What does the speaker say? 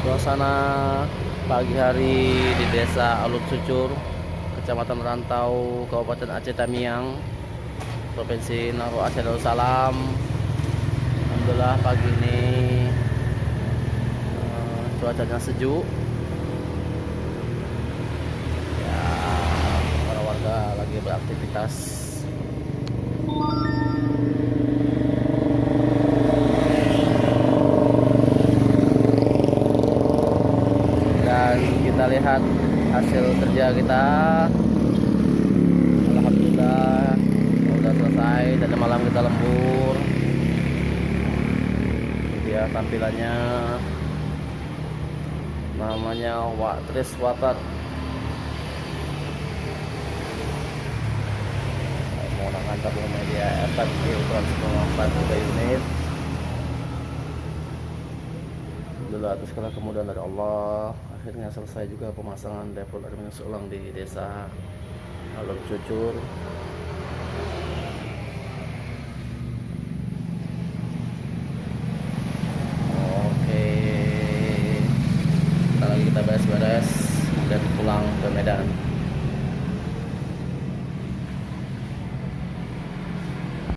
Suasana pagi hari di Desa Alun Sucur, Kecamatan Rantau, Kabupaten Aceh Tamiang, Provinsi Naro Aceh Darussalam. Alhamdulillah pagi ini cuacanya sejuk. Ya, para warga lagi beraktivitas. Dan kita lihat hasil kerja kita. Alhamdulillah udah selesai, dan malam kita lembur. Ini dia tampilannya, namanya Tris Water. Menggunakan tabung media FFP ukuran 9,4 unit. Alhamdulillah atas segala kemudahan dari Allah, akhirnya selesai juga pemasangan depot air minum ulang di Desa Alun Sucur. Oke, kita lagi beres-beres dan pulang ke Medan.